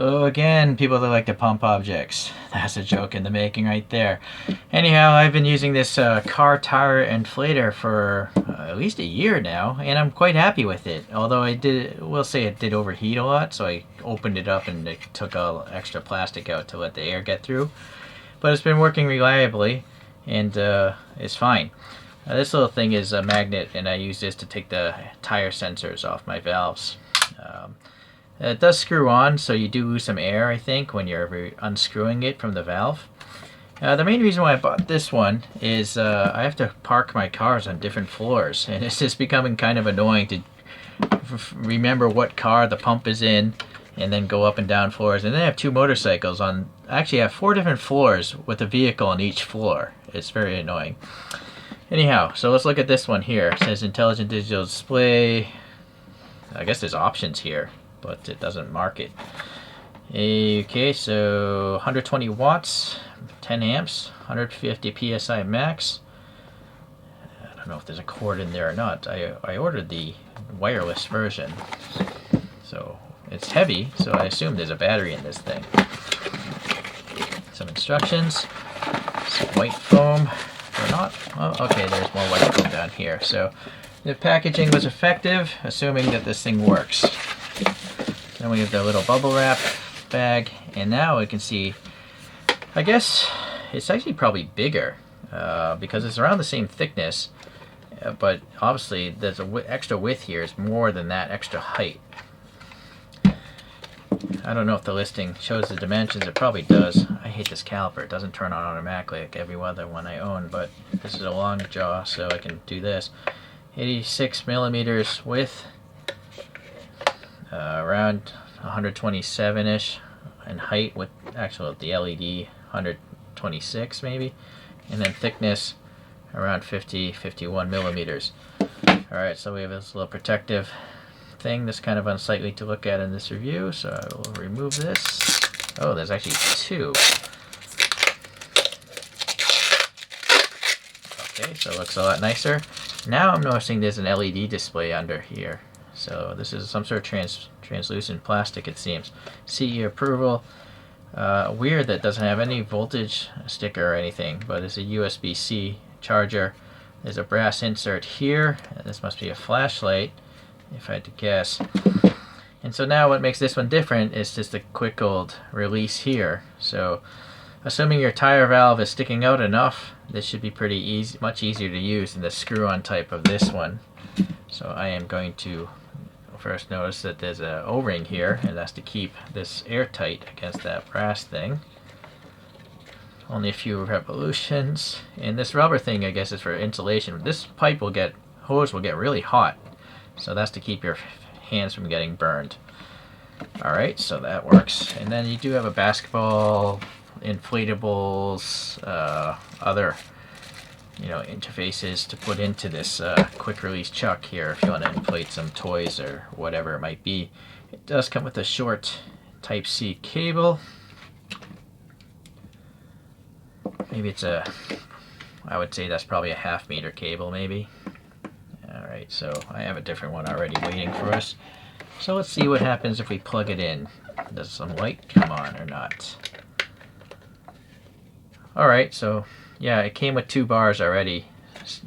Oh, again, people that like to pump objects. That's a joke in the making right there. Anyhow, I've been using this car tire inflator for at least a year now, and I'm quite happy with it. Although will say it did overheat a lot, so I opened it up and it took all extra plastic out to let the air get through. But it's been working reliably, and it's fine. This little thing is a magnet, and I use this to take the tire sensors off my valves. It does screw on, so you do lose some air, I think, when you're unscrewing it from the valve. The main reason why I bought this one is I have to park my cars on different floors, and it's just becoming kind of annoying to remember what car the pump is in, and then go up and down floors. And then I have two motorcycles on. Actually, I have 4 different floors with a vehicle on each floor. It's very annoying. Anyhow, so let's look at this one here. It says intelligent digital display. I guess there's options here, but it doesn't mark it. Okay, so 120 watts, 10 amps, 150 psi max. I don't know if there's a cord in there or not. I ordered the wireless version, so it's heavy, so I assume there's a battery in this thing. Some instructions, some white foam, or not. Oh, okay, there's more white foam down here. So the packaging was effective, assuming that this thing works. Then we have the little bubble wrap bag, and now we can see, I guess it's actually probably bigger because it's around the same thickness, but obviously there's a extra width here is more than that extra height. I don't know if the listing shows the dimensions. It probably does. I hate this caliper. It doesn't turn on automatically like every other one I own, but this is a long jaw, so I can do this. 86 millimeters width, around 127-ish in height, with actual the LED 126 maybe, and then thickness around 51 millimeters. Alright, so we have this little protective thing that's kind of unsightly to look at in this review, so I will remove this. Oh, there's actually 2. Okay, so it looks a lot nicer. Now I'm noticing there's an LED display under here. So this is some sort of translucent plastic, it seems. CE approval. Weird that it doesn't have any voltage sticker or anything, but it's a USB-C charger. There's a brass insert here. This must be a flashlight, if I had to guess. And so now what makes this one different is just a quick old release here. So assuming your tire valve is sticking out enough, this should be pretty easy, much easier to use than the screw-on type of this one. So I am going to first notice that there's a O-ring here, and that's to keep this airtight against that brass thing. Only a few revolutions. And this rubber thing, I guess, is for insulation. This hose will get really hot, so that's to keep your hands from getting burned. Alright, so that works. And then you do have a basketball, inflatables, other interfaces to put into this quick release chuck here if you want to inflate some toys or whatever it might be. It does come with a short Type-C cable. Maybe it's I would say that's probably a 1/2 meter cable maybe. Alright, so I have a different one already waiting for us. So let's see what happens if we plug it in. Does some light come on or not? Alright, so yeah, it came with 2 bars already.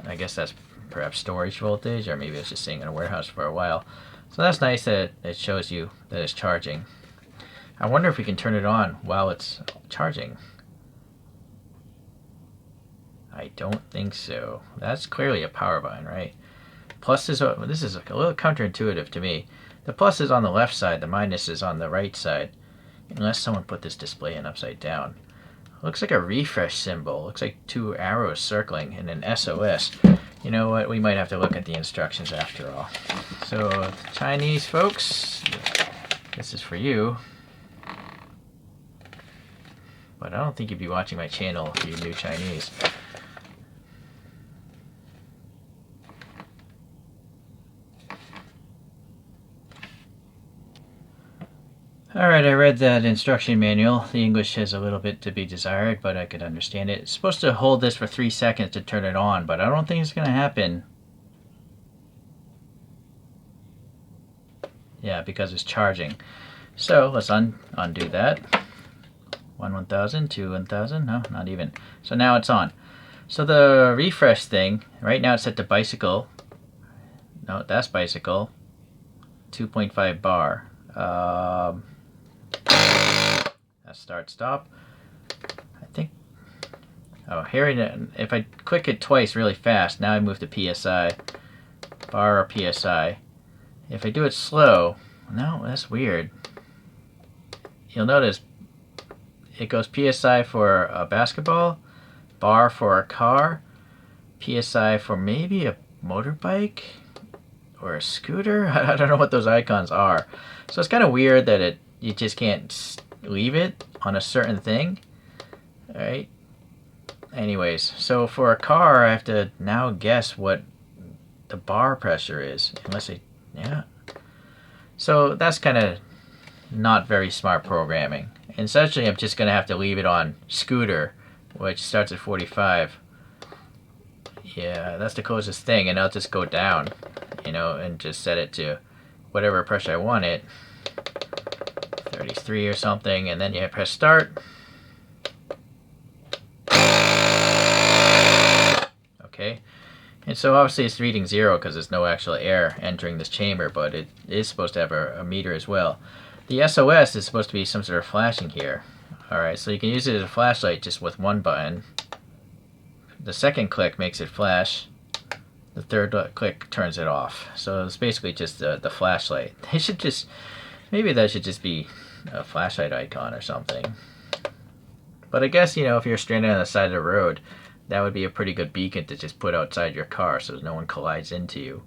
I guess that's perhaps storage voltage, or maybe it's just sitting in a warehouse for a while. So that's nice that it shows you that it's charging. I wonder if we can turn it on while it's charging. I don't think so. That's clearly a power button, right? Plus this is a little counterintuitive to me. The plus is on the left side, the minus is on the right side. Unless someone put this display in upside down. Looks like a refresh symbol. Looks like 2 arrows circling and an SOS. You know what? We might have to look at the instructions after all. So, Chinese folks, this is for you. But I don't think you'd be watching my channel if you knew Chinese. Alright, I read that instruction manual. The English has a little bit to be desired, but I could understand it. It's supposed to hold this for 3 seconds to turn it on, but I don't think it's going to happen. Yeah, because it's charging. So let's undo that. 1,000, 2, 1,000, no, not even. So now it's on. So the refresh thing, right now it's set to bicycle. No, that's bicycle. 2.5 bar. That's start stop. I think. Oh, here if I click it twice really fast, now I move to PSI. Bar or PSI. If I do it slow, no, that's weird. You'll notice it goes PSI for a basketball, bar for a car, PSI for maybe a motorbike or a scooter. I don't know what those icons are. So it's kind of weird that you just can't leave it on a certain thing. All right. Anyways, so for a car, I have to now guess what the bar pressure is. Yeah. So that's kind of not very smart programming. And essentially, I'm just going to have to leave it on scooter, which starts at 45. Yeah, that's the closest thing, and I'll just go down, and just set it to whatever pressure I want it, 33 or something, and then you press start. Okay, and so obviously it's reading 0 because there's no actual air entering this chamber, but it is supposed to have a meter as well. The SOS is supposed to be some sort of flashing here. Alright, so you can use it as a flashlight just with one button. The second click makes it flash. The third click turns it off. So it's basically just the flashlight. Maybe that should just be a flashlight icon or something. But I guess, if you're stranded on the side of the road, that would be a pretty good beacon to just put outside your car so no one collides into you.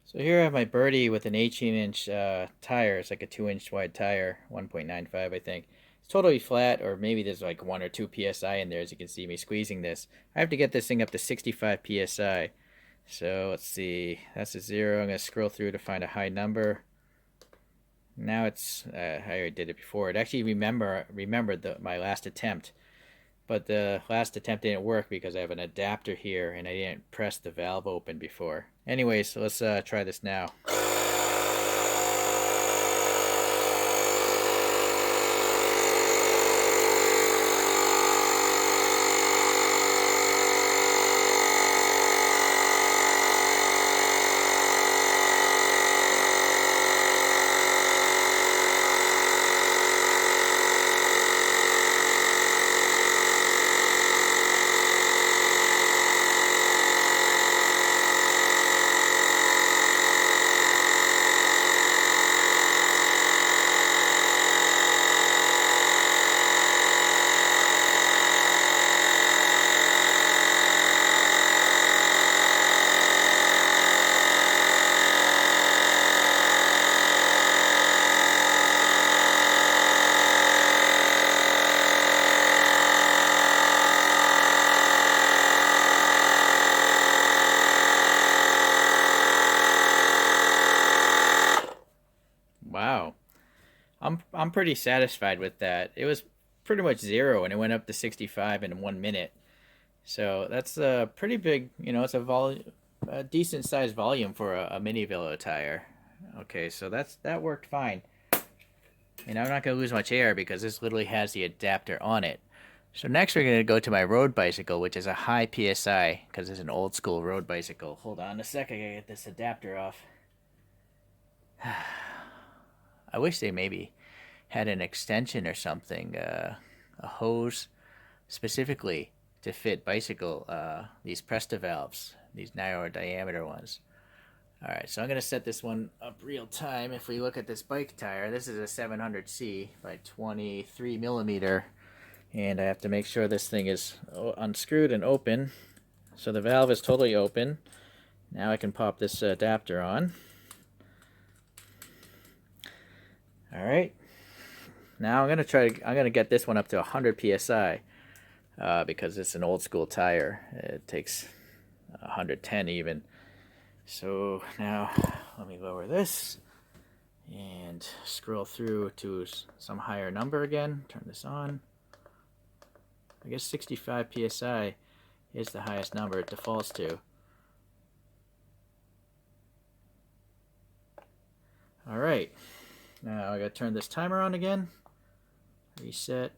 So here I have my Birdie with an 18-inch tire. It's like a 2-inch wide tire, 1.95 I think. It's totally flat, or maybe there's like 1 or 2 psi in there, as you can see me squeezing this. I have to get this thing up to 65 psi. So let's see, that's a 0. I'm going to scroll through to find a high number. Now it's, I already did it before. It actually remembered my last attempt. But the last attempt didn't work because I have an adapter here and I didn't press the valve open before. Anyways, so let's try this now. Wow. I'm pretty satisfied with that. It was pretty much 0 and it went up to 65 in 1 minute. So that's a pretty big, it's a decent sized volume for a mini Velo tire. Okay, so that worked fine. And I'm not going to lose much air because this literally has the adapter on it. So next we're going to go to my road bicycle, which is a high PSI because it's an old school road bicycle. Hold on a second, I gotta get this adapter off. I wish they maybe had an extension or something, a hose specifically to fit bicycle, these Presta valves, these narrower diameter ones. Alright, so I'm going to set this one up real time. If we look at this bike tire, this is a 700C by 23 millimeter. And I have to make sure this thing is unscrewed and open. So the valve is totally open. Now I can pop this adapter on. Alright. Now I'm gonna get this one up to 100 psi because it's an old school tire. It takes 110 even. So now let me lower this and scroll through to some higher number again. Turn this on. I guess 65 psi is the highest number it defaults to. Alright. Now I gotta turn this timer on again. Reset.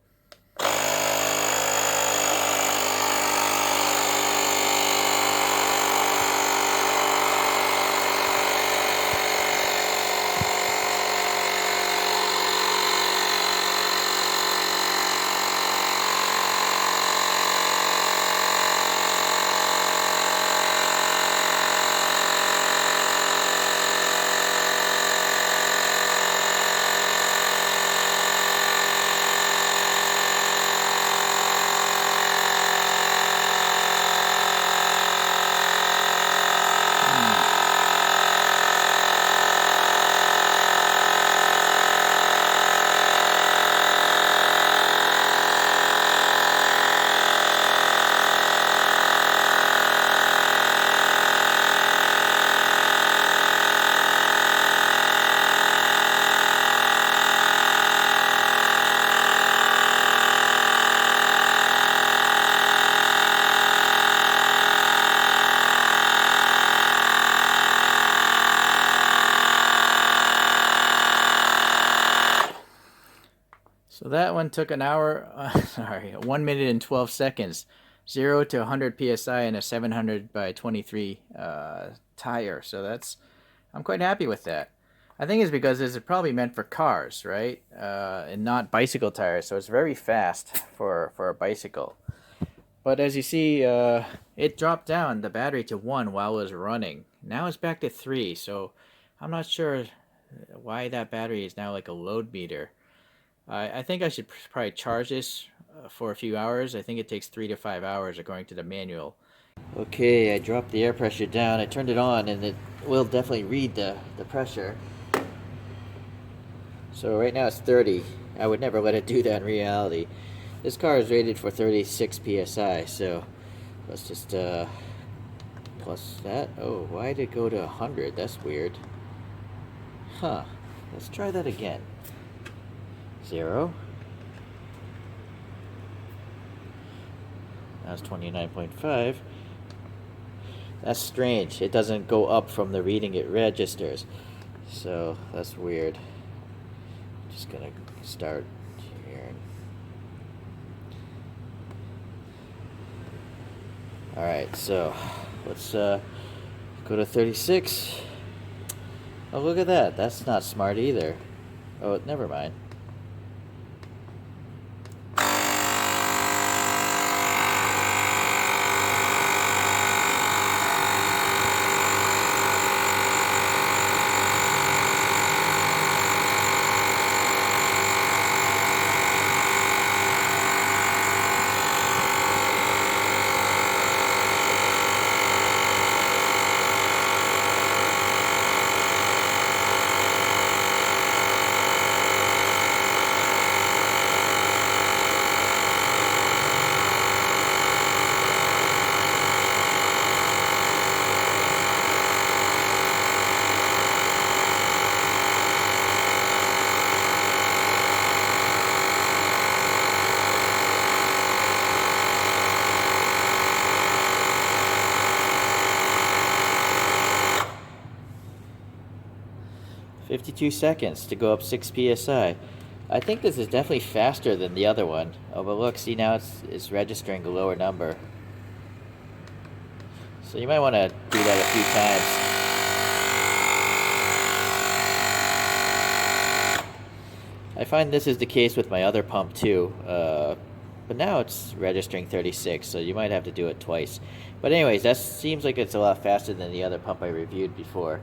So that one took an hour, 1 minute and 12 seconds, 0 to 100 psi in a 700 by 23 tire. So I'm quite happy with that. I think it's because this is probably meant for cars, right? And not bicycle tires. So it's very fast for a bicycle. But as you see, it dropped down the battery to 1 while it was running. Now it's back to 3. So I'm not sure why that battery is now like a load meter. I think I should probably charge this for a few hours. I think it takes 3 to 5 hours according to the manual. Okay, I dropped the air pressure down. I turned it on and it will definitely read the pressure. So right now it's 30. I would never let it do that in reality. This car is rated for 36 psi, so let's just plus that. Oh, why did it go to 100? That's weird. Huh. Let's try that again. 0. That's 29.5. That's strange. It doesn't go up from the reading it registers. So that's weird. Just gonna start here. Alright, so let's go to 36. Oh, look at that. That's not smart either. Oh, never mind. $52 to go up 6 psi. I think this is definitely faster than the other one. Oh, but look, see now it's registering a lower number. So you might want to do that a few times. I find this is the case with my other pump too. But now it's registering 36, so you might have to do it twice. But anyways, that seems like it's a lot faster than the other pump I reviewed before.